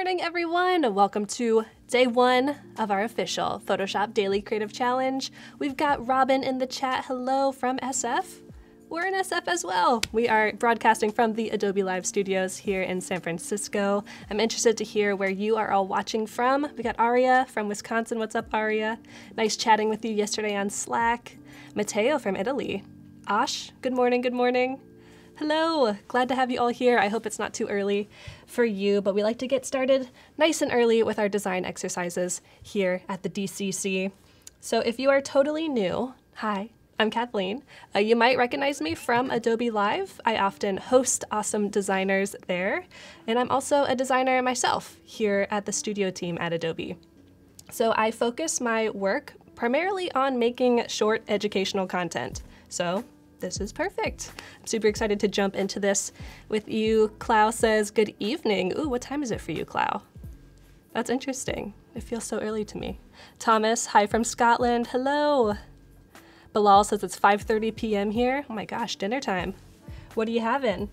morning, everyone. Welcome to day one of our official Photoshop Daily Creative Challenge. We've got Robin in the chat. Hello from SF. We're in SF as well. We are broadcasting from the Adobe Live studios here in San Francisco. I'm interested to hear where you are all watching from. We got Aria from Wisconsin. What's up, Aria? Nice chatting with you yesterday on Slack. Matteo from Italy. Ash, good morning, good morning. Hello, glad to have you all here. I hope it's not too early for you, but we like to get started nice and early with our design exercises here at the DCC. So if you are totally new, hi, I'm Kathleen. You might recognize me from Adobe Live. I often host awesome designers there, and I'm also a designer myself here at the studio team at Adobe. So I focus my work primarily on making short educational content. So this is perfect. I'm super excited to jump into this with you. Clau says, good evening. Ooh, what time is it for you, Clau? That's interesting. It feels so early to me. Thomas, hi from Scotland. Hello. Bilal says it's 5:30 p.m. here. Oh my gosh, dinner time. What are you having?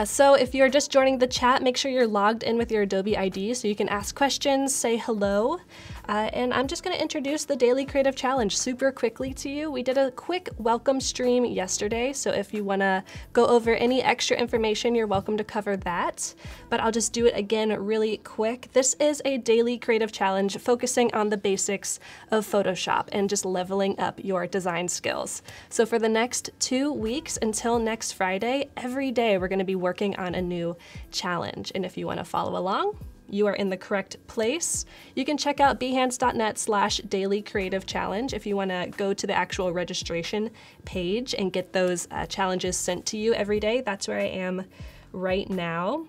So if you're just joining the chat, make sure you're logged in with your Adobe ID so you can ask questions, say hello. And I'm just going to introduce the Daily Creative Challenge super quickly to you. We did a quick welcome stream yesterday, so if you want to go over any extra information, you're welcome to cover that. But I'll just do it again really quick. This is a Daily Creative Challenge focusing on the basics of Photoshop and just leveling up your design skills. So for the next 2 weeks until next Friday, every day we're going to be working on a new challenge. And if you want to follow along, you are in the correct place. You can check out behance.net/dailycreativechallenge if you want to go to the actual registration page and get those challenges sent to you every day. That's where I am right now.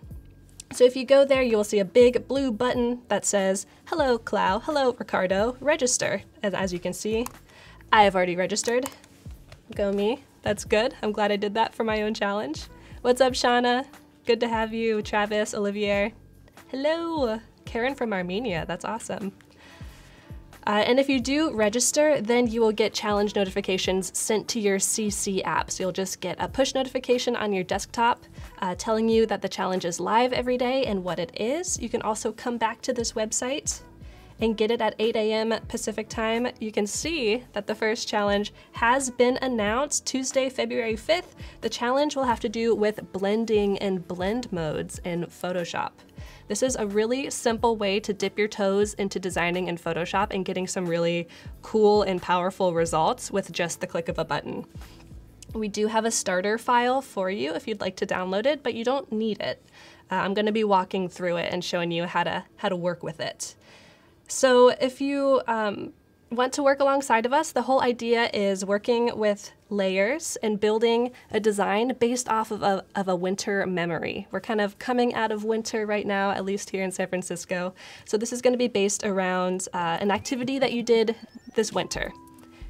So if you go there, you will see a big blue button that says, hello, Clau, hello, Ricardo, register. And as you can see, I have already registered. Go me, that's good. I'm glad I did that for my own challenge. What's up, Shauna? Good to have you, Travis, Olivier. Hello, Karen from Armenia, that's awesome. And if you do register, then you will get challenge notifications sent to your CC app. So you'll just get a push notification on your desktop telling you that the challenge is live every day and what it is. You can also come back to this website and get it at 8 a.m. Pacific time. You can see that the first challenge has been announced Tuesday, February 5th. The challenge will have to do with blending and blend modes in Photoshop. This is a really simple way to dip your toes into designing in Photoshop and getting some really cool and powerful results with just the click of a button. We do have a starter file for you if you'd like to download it, but you don't need it. I'm going to be walking through it and showing you how to work with it. So if you want to work alongside of us, the whole idea is working with layers and building a design based off of a winter memory. We're kind of coming out of winter right now, at least here in San Francisco. So this is going to be based around an activity that you did this winter.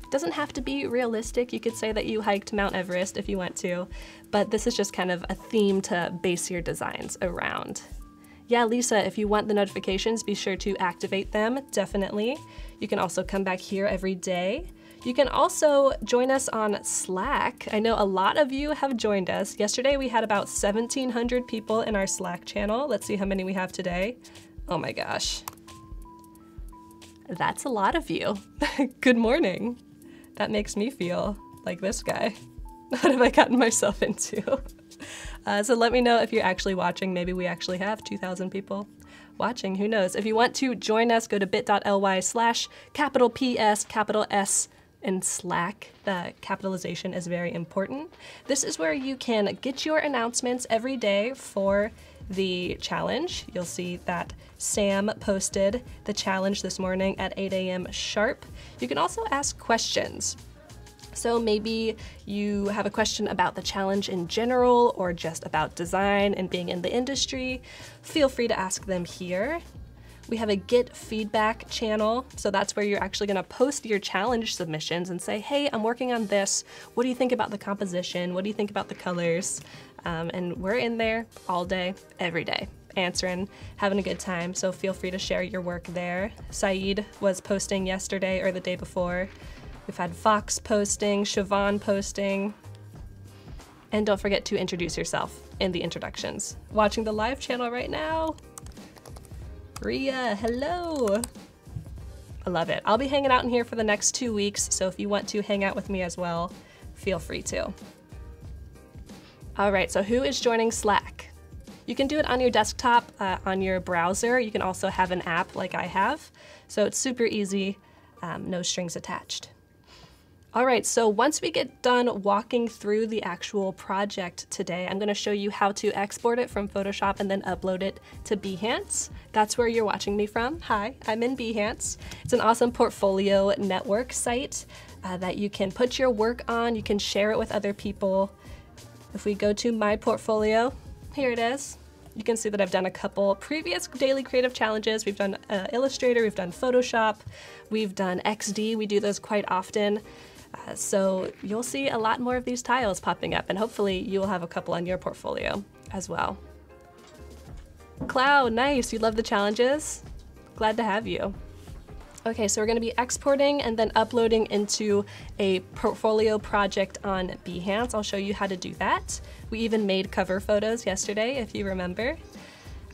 It doesn't have to be realistic. You could say that you hiked Mount Everest if you want to, but this is just kind of a theme to base your designs around. Yeah, Lisa, if you want the notifications, be sure to activate them, definitely. You can also come back here every day. You can also join us on Slack. I know a lot of you have joined us. Yesterday we had about 1,700 people in our Slack channel. Let's see how many we have today. Oh my gosh. That's a lot of you. Good morning. That makes me feel like this guy. What have I gotten myself into? So let me know if you're actually watching. Maybe we actually have 2,000 people watching, who knows. If you want to join us, go to bit.ly/PS in Slack. The capitalization is very important. This is where you can get your announcements every day for the challenge. You'll see that Sam posted the challenge this morning at 8 a.m. sharp. You can also ask questions. So maybe you have a question about the challenge in general or just about design and being in the industry. Feel free to ask them here. We have a Get Feedback channel, so that's where you're actually going to post your challenge submissions and say, hey, I'm working on this. What do you think about the composition? What do you think about the colors? And we're in there all day, every day, answering, having a good time, so feel free to share your work there. Saeed was posting yesterday or the day before. We've had Fox posting, Siobhan posting. And don't forget to introduce yourself in the introductions. Watching the live channel right now, Ria, hello. I love it. I'll be hanging out in here for the next 2 weeks, so if you want to hang out with me as well, feel free to. All right, so who is joining Slack? You can do it on your desktop, on your browser. You can also have an app like I have. So it's super easy, no strings attached. All right, so once we get done walking through the actual project today, I'm gonna show you how to export it from Photoshop and then upload it to Behance. That's where you're watching me from. Hi, I'm in Behance. It's an awesome portfolio network site that you can put your work on. You can share it with other people. If we go to my portfolio, here it is. You can see that I've done a couple previous daily creative challenges. We've done Illustrator, we've done Photoshop, we've done XD. We do those quite often. So you'll see a lot more of these tiles popping up, and hopefully you'll have a couple on your portfolio as well. Cloud, nice, you love the challenges? Glad to have you. Okay, so we're gonna be exporting and then uploading into a portfolio project on Behance. I'll show you how to do that. We even made cover photos yesterday, if you remember.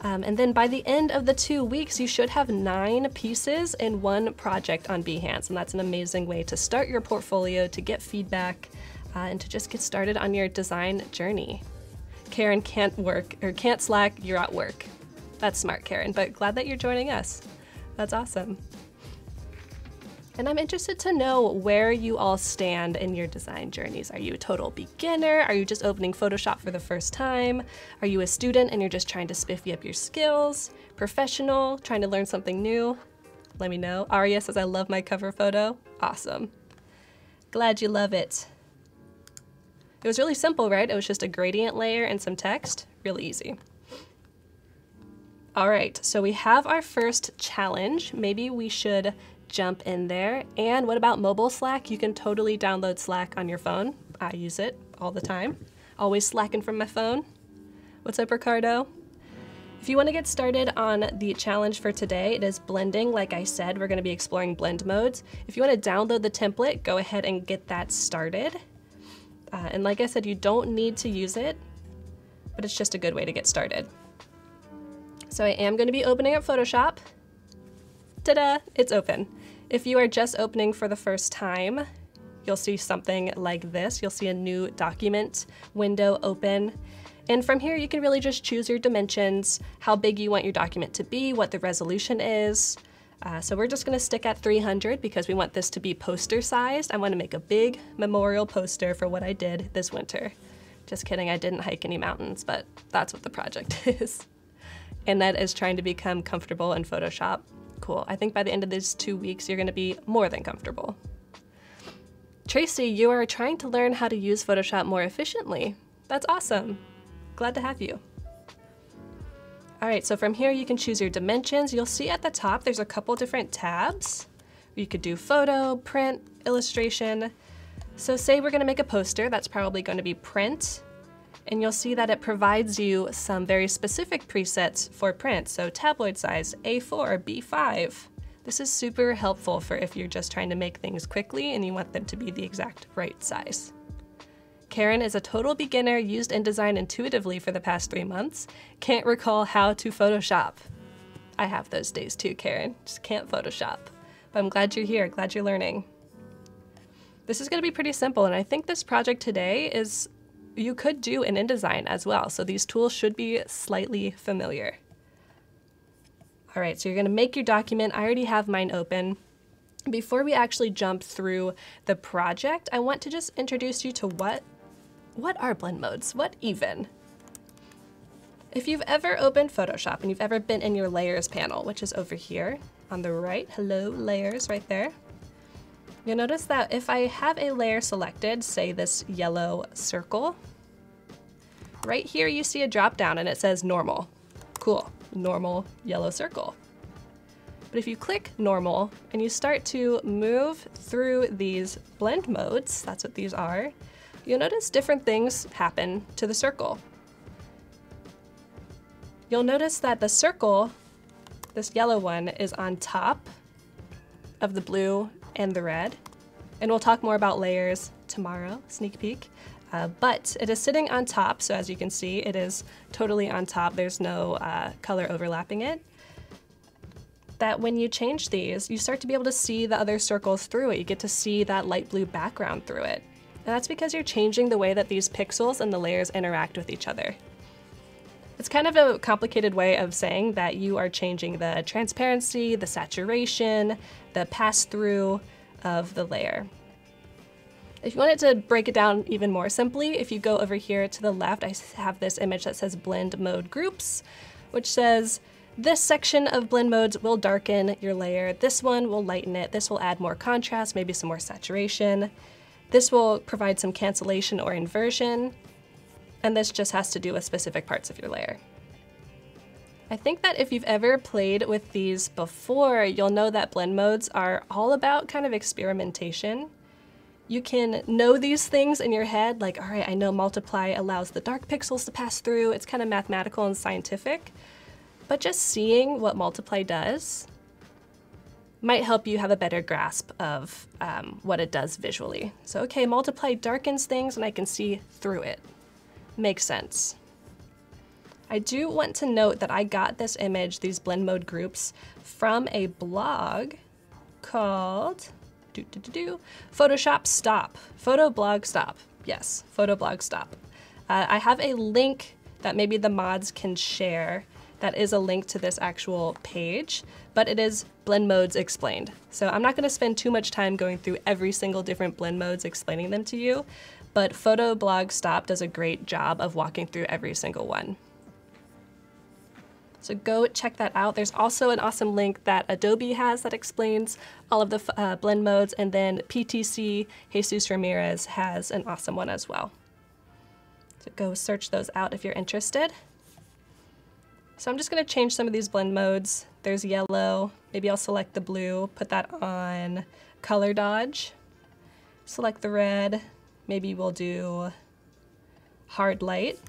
And then by the end of the 2 weeks, you should have 9 pieces in one project on Behance, and that's an amazing way to start your portfolio, to get feedback, and to just get started on your design journey. Karen can't Slack, you're at work. That's smart, Karen, but glad that you're joining us. That's awesome. And I'm interested to know where you all stand in your design journeys. Are you a total beginner? Are you just opening Photoshop for the first time? Are you a student and you're just trying to spiffy up your skills? Professional, trying to learn something new? Let me know. Aria says, I love my cover photo. Awesome. Glad you love it. It was really simple, right? It was just a gradient layer and some text. Really easy. All right, so we have our first challenge. Maybe we should jump in there. And what about mobile Slack? You can totally download Slack on your phone. I use it all the time. Always slacking from my phone. What's up, Ricardo? If you want to get started on the challenge for today, it is blending. Like I said, we're going to be exploring blend modes. If you want to download the template, go ahead and get that started. And like I said, you don't need to use it, but it's just a good way to get started. So I am going to be opening up Photoshop. Ta-da! It's open. If you are just opening for the first time, you'll see something like this. You'll see a new document window open. And from here, you can really just choose your dimensions, how big you want your document to be, what the resolution is. So we're just gonna stick at 300 because we want this to be poster sized. I wanna make a big memorial poster for what I did this winter. Just kidding, I didn't hike any mountains, but that's what the project is. And that is trying to become comfortable in Photoshop. Cool. I think by the end of these 2 weeks, you're going to be more than comfortable. Tracy, you are trying to learn how to use Photoshop more efficiently. That's awesome. Glad to have you. All right, so from here, you can choose your dimensions. You'll see at the top, there's a couple different tabs. You could do photo, print, illustration. So say we're going to make a poster, that's probably going to be print. And you'll see that it provides you some very specific presets for print. So tabloid size, A4, B5. This is super helpful for if you're just trying to make things quickly and you want them to be the exact right size. Karen is a total beginner, used InDesign intuitively for the past 3 months. Can't recall how to Photoshop. I have those days too, Karen. Just can't Photoshop. But I'm glad you're here, glad you're learning. This is gonna be pretty simple, and I think this project today is you could do in InDesign as well, so these tools should be slightly familiar. All right, so you're gonna make your document. I already have mine open. Before we actually jump through the project, I want to just introduce you to what are blend modes? What even? If you've ever opened Photoshop and you've ever been in your layers panel, which is over here on the right, hello, layers right there. You'll notice that if I have a layer selected, say this yellow circle, right here you see a drop down and it says normal. Cool, normal yellow circle. But if you click normal and you start to move through these blend modes, that's what these are, you'll notice different things happen to the circle. You'll notice that the circle, this yellow one, is on top of the blue and the red. And we'll talk more about layers tomorrow, sneak peek. But it is sitting on top, so as you can see, it is totally on top. There's no color overlapping it. that when you change these, you start to be able to see the other circles through it. You get to see that light blue background through it. And that's because you're changing the way that these pixels and the layers interact with each other. It's kind of a complicated way of saying that you are changing the transparency, the saturation, the pass-through of the layer. If you wanted to break it down even more simply, if you go over here to the left, I have this image that says blend mode groups, which says this section of blend modes will darken your layer, this one will lighten it, this will add more contrast, maybe some more saturation, this will provide some cancellation or inversion, and this just has to do with specific parts of your layer. I think that if you've ever played with these before, you'll know that blend modes are all about kind of experimentation. You can know these things in your head, like, all right, I know multiply allows the dark pixels to pass through. It's kind of mathematical and scientific, but just seeing what multiply does might help you have a better grasp of what it does visually. So, okay, multiply darkens things and I can see through it. Makes sense. I do want to note that I got this image, these blend mode groups, from a blog called Photoshop Stop. Photoblog Stop. Yes, Photoblog Stop. I have a link that maybe the mods can share that is a link to this actual page, but it is blend modes explained. So I'm not going to spend too much time going through every single different blend modes explaining them to you, but Photoblog Stop does a great job of walking through every single one. So go check that out. There's also an awesome link that Adobe has that explains all of the blend modes, and then PTC Jesus Ramirez has an awesome one as well. So go search those out if you're interested. So I'm just going to change some of these blend modes. There's yellow. Maybe I'll select the blue, put that on color dodge. Select the red. Maybe we'll do hard light.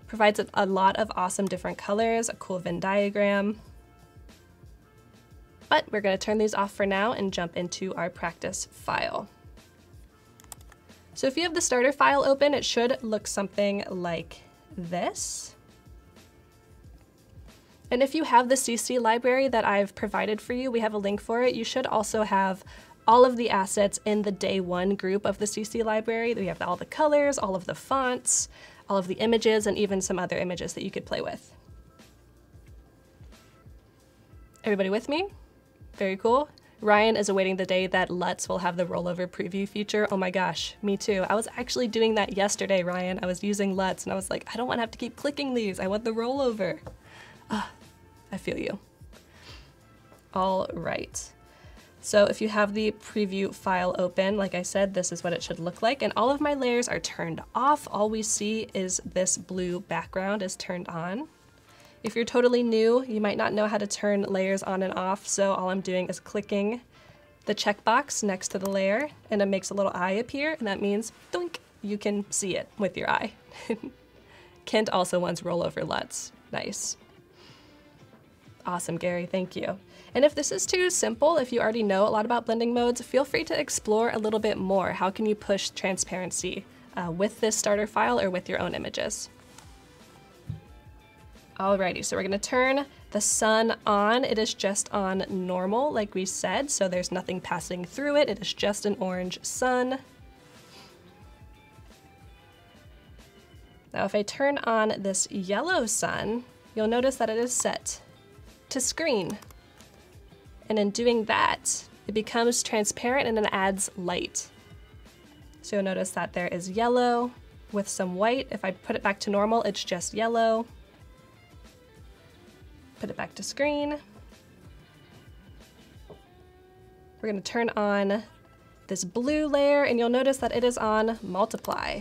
Provides a lot of awesome different colors, a cool Venn diagram. But we're going to turn these off for now and jump into our practice file. So if you have the starter file open, it should look something like this. And if you have the CC library that I've provided for you, we have a link for it. You should also have all of the assets in the day one group of the CC library. We have all the colors, all of the fonts, all of the images, and even some other images that you could play with. Everybody with me? Very cool. Ryan is awaiting the day that LUTs will have the rollover preview feature. Oh my gosh, me too. I was actually doing that yesterday, Ryan. I was using LUTs and I was like, I don't want to have to keep clicking these. I want the rollover. I feel you. All right. So if you have the preview file open, like I said, this is what it should look like. And all of my layers are turned off. All we see is this blue background is turned on. If you're totally new, you might not know how to turn layers on and off. So all I'm doing is clicking the checkbox next to the layer and it makes a little eye appear. And that means, doink, you can see it with your eye. Kent also wants rollover LUTs. Nice. Awesome, Gary, thank you. And if this is too simple, if you already know a lot about blending modes, feel free to explore a little bit more. How can you push transparency with this starter file or with your own images? Alrighty, so we're gonna turn the sun on. It is just on normal, like we said, so there's nothing passing through it. It is just an orange sun. Now if I turn on this yellow sun, you'll notice that it is set to screen. And in doing that, it becomes transparent and it adds light. So you'll notice that there is yellow with some white. If I put it back to normal, it's just yellow. Put it back to screen. We're going to turn on this blue layer and you'll notice that it is on multiply.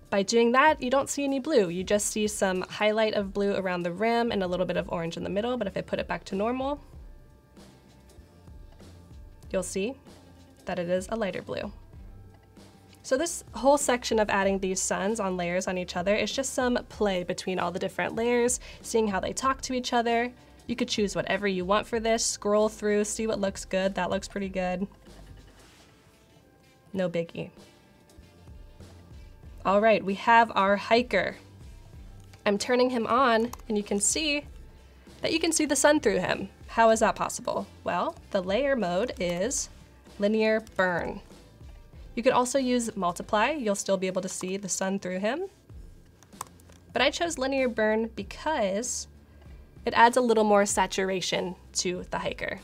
By doing that, you don't see any blue. You just see some highlight of blue around the rim and a little bit of orange in the middle. But if I put it back to normal, you'll see that it is a lighter blue. So this whole section of adding these suns on layers on each other is just some play between all the different layers, seeing how they talk to each other. You could choose whatever you want for this, scroll through, see what looks good. That looks pretty good. No biggie. All right, we have our hiker. I'm turning him on and you can see that you can see the sun through him. How is that possible? Well, the layer mode is linear burn. You could also use multiply. You'll still be able to see the sun through him. But I chose linear burn because it adds a little more saturation to the hiker.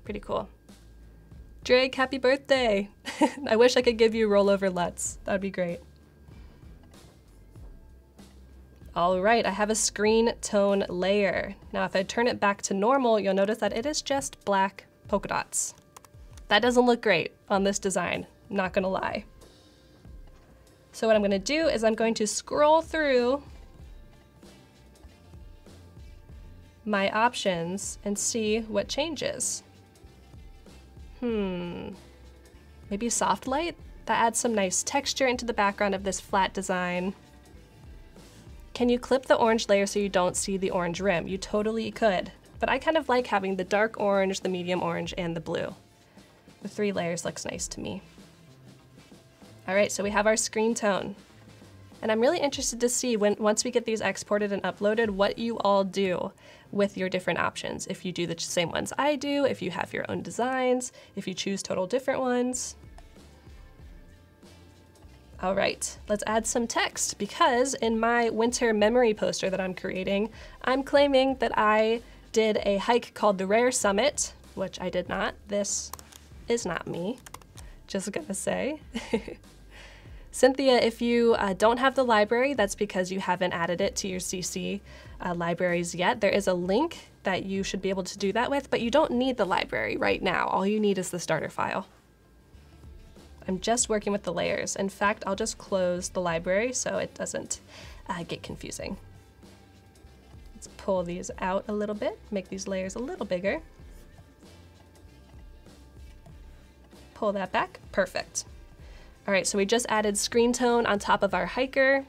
Pretty cool. Drake, happy birthday! I wish I could give you rollover LUTs. That would be great. All right, I have a screen tone layer. Now if I turn it back to normal, you'll notice that it is just black polka dots. That doesn't look great on this design, not gonna lie. So what I'm gonna do is I'm going to scroll through my options and see what changes. Maybe soft light? That adds some nice texture into the background of this flat design. Can you clip the orange layer so you don't see the orange rim? You totally could, but I kind of like having the dark orange, the medium orange, and the blue. The 3 layers looks nice to me. All right, so we have our screen tone. And I'm really interested to see once we get these exported and uploaded, what you all do with your different options. If you do the same ones I do, if you have your own designs, if you choose total different ones. All right, let's add some text because in my winter memory poster that I'm creating, I'm claiming that I did a hike called the Rare Summit, which I did not. This is not me, just gonna say. Cynthia, if you don't have the library, that's because you haven't added it to your CC libraries yet. There is a link that you should be able to do that with, but you don't need the library right now. All you need is the starter file. I'm just working with the layers. In fact, I'll just close the library so it doesn't get confusing. Let's pull these out a little bit, make these layers a little bigger. Pull that back, perfect. All right, so we just added screen tone on top of our hiker.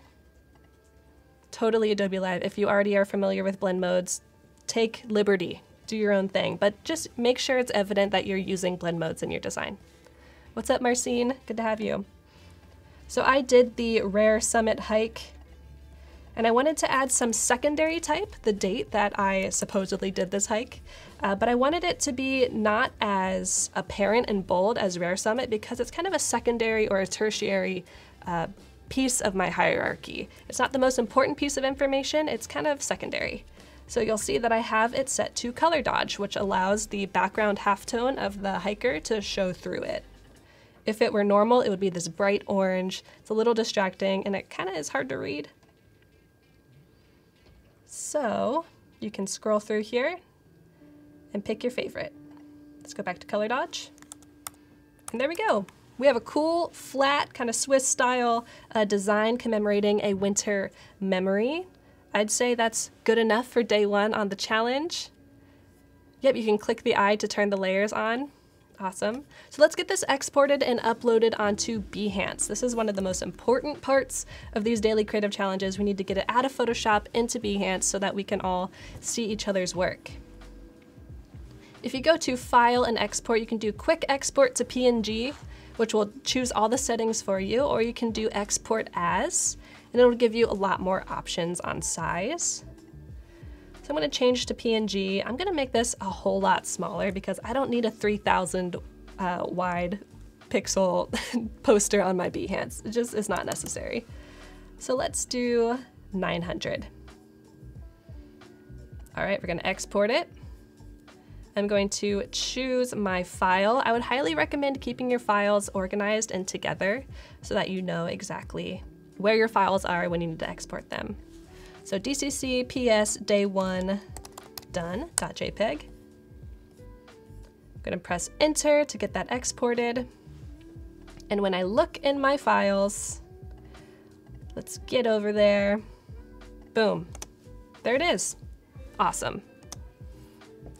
Totally Adobe Live. If you already are familiar with blend modes, take liberty, do your own thing, but just make sure it's evident that you're using blend modes in your design. What's up, Marcine? Good to have you. So I did the Rare Summit hike, and I wanted to add some secondary type, the date that I supposedly did this hike, but I wanted it to be not as apparent and bold as Rare Summit because it's kind of a secondary or a tertiary piece of my hierarchy. It's not the most important piece of information, it's kind of secondary. So you'll see that I have it set to color dodge, which allows the background halftone of the hiker to show through it. If it were normal, it would be this bright orange. It's a little distracting and it kind of is hard to read. So you can scroll through here and pick your favorite. Let's go back to color dodge. And there we go. We have a cool, flat, kind of Swiss style design commemorating a winter memory. I'd say that's good enough for day 1 on the challenge. Yep, you can click the eye to turn the layers on. Awesome. So let's get this exported and uploaded onto Behance. This is one of the most important parts of these daily creative challenges. We need to get it out of Photoshop into Behance so that we can all see each other's work. If you go to File and Export, you can do Quick Export to PNG, which will choose all the settings for you, or you can do Export As, and it'll give you a lot more options on size. So I'm going to change to PNG. I'm going to make this a whole lot smaller because I don't need a 3,000 wide pixel poster on my Behance. It just is not necessary. So let's do 900. All right, we're going to export it. I'm going to choose my file. I would highly recommend keeping your files organized and together so that you know exactly where your files are when you need to export them. So DCC PS day 1 done.jpg. I'm going to press enter to get that exported. And when I look in my files, let's get over there. Boom. There it is. Awesome.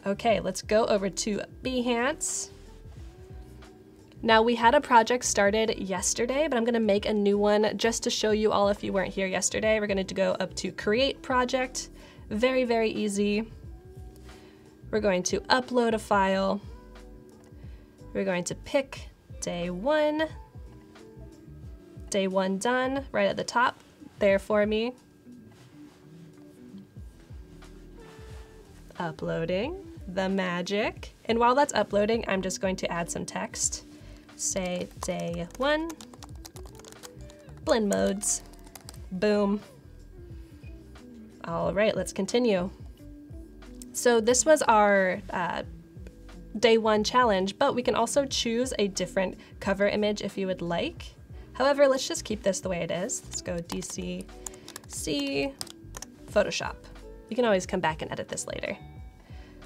Okay, let's go over to Behance. Now we had a project started yesterday, but I'm gonna make a new one just to show you all if you weren't here yesterday. We're gonna go up to Create Project. Very, very easy. We're going to upload a file. We're going to pick day 1. Day 1 done, right at the top there for me. uploading the magic. And while that's uploading, I'm just going to add some text. Say day 1, blend modes, boom. All right, let's continue. So this was our day 1 challenge, but we can also choose a different cover image if you would like. However, let's just keep this the way it is. Let's go DC, C, Photoshop. You can always come back and edit this later.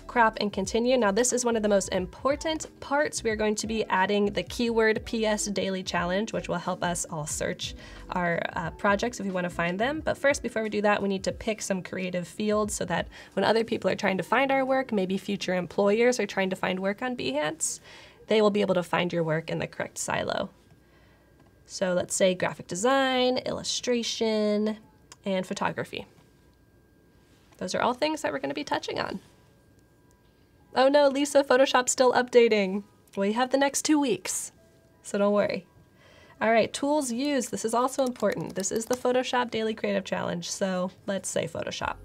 Crop and continue. Now this is one of the most important parts. We're going to be adding the keyword PS Daily Challenge, which will help us all search our projects if we want to find them. But first, before we do that, we need to pick some creative fields so that when other people are trying to find our work, maybe future employers are trying to find work on Behance, they will be able to find your work in the correct silo. So let's say graphic design, illustration, and photography. Those are all things that we're going to be touching on. Oh no, Lisa, Photoshop's still updating. Well, you have the next 2 weeks, so don't worry. All right, tools used. This is also important. This is the Photoshop Daily Creative Challenge, so let's say Photoshop.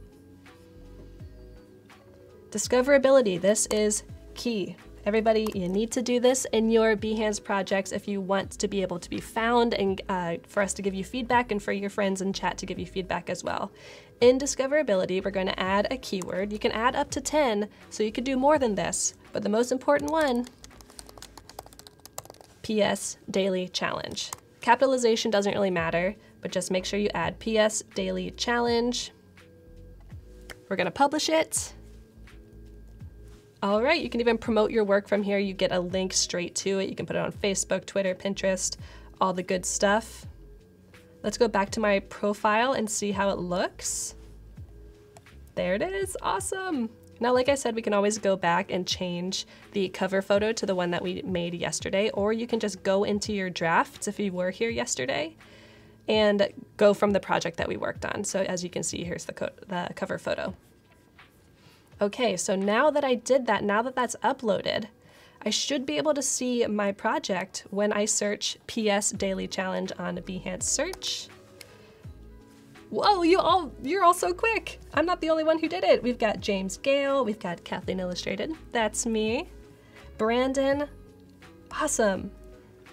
Discoverability, this is key. Everybody, you need to do this in your Behance projects if you want to be able to be found and for us to give you feedback and for your friends in chat to give you feedback as well. In discoverability, we're going to add a keyword. You can add up to 10, so you could do more than this, but the most important one, PS Daily Challenge. Capitalization doesn't really matter, but just make sure you add PS Daily Challenge. We're going to publish it. All right, you can even promote your work from here. You get a link straight to it. You can put it on Facebook, Twitter, Pinterest, all the good stuff. Let's go back to my profile and see how it looks. There it is, awesome. Now, like I said, we can always go back and change the cover photo to the one that we made yesterday, or you can just go into your drafts if you were here yesterday and go from the project that we worked on. So as you can see, here's the cover photo. Okay, so now that I did that, now that that's uploaded, I should be able to see my project when I search PS Daily Challenge on Behance search. Whoa, you're all so quick. I'm not the only one who did it. We've got James Gale, we've got Kathleen Illustrated, that's me. Brandon, awesome.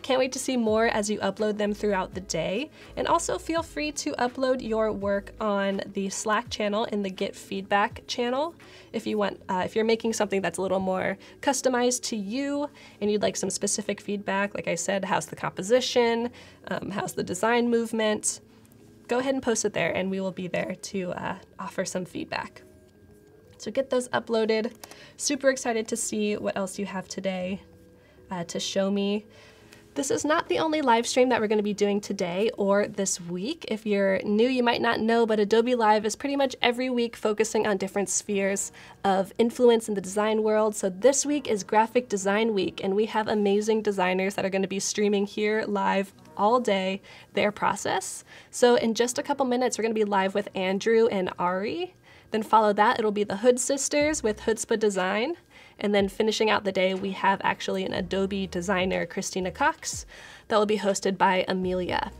Can't wait to see more as you upload them throughout the day. And also feel free to upload your work on the Slack channel in the Get Feedback channel. If you want, if you're making something that's a little more customized to you and you'd like some specific feedback, like I said, how's the composition, how's the design movement, go ahead and post it there and we will be there to offer some feedback. So get those uploaded. Super excited to see what else you have today to show me. This is not the only live stream that we're going to be doing today or this week. If you're new, you might not know, but Adobe Live is pretty much every week focusing on different spheres of influence in the design world. So this week is Graphic Design Week, and we have amazing designers that are going to be streaming here live all day their process. So in just a couple minutes, we're going to be live with Andrew and Ari. Then follow that, it'll be the Hood Sisters with Chutzpah Design. And then finishing out the day, we have actually an Adobe designer, Christina Cox, that will be hosted by Amelia.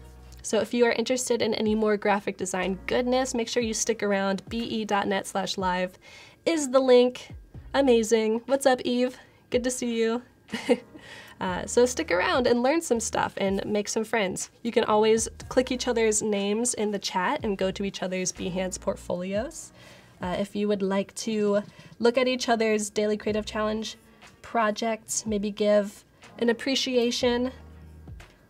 So if you are interested in any more graphic design goodness, make sure you stick around. be.net/live is the link. Amazing. What's up, Eve? Good to see you. So stick around and learn some stuff and make some friends. You can always click each other's names in the chat and go to each other's Behance portfolios. If you would like to look at each other's Daily Creative Challenge projects, maybe give an appreciation.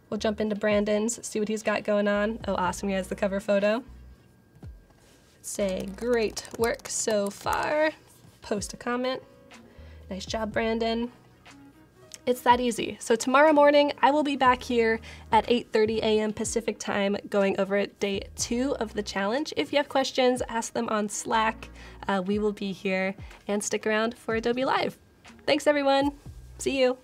We'll jump into Brandon's, see what he's got going on. Oh, awesome, he has the cover photo. Say, great work so far. Post a comment. Nice job, Brandon. It's that easy. So tomorrow morning, I will be back here at 8:30 a.m. Pacific time going over day 2 of the challenge. If you have questions, ask them on Slack. We will be here, and stick around for Adobe Live. Thanks, everyone. See you.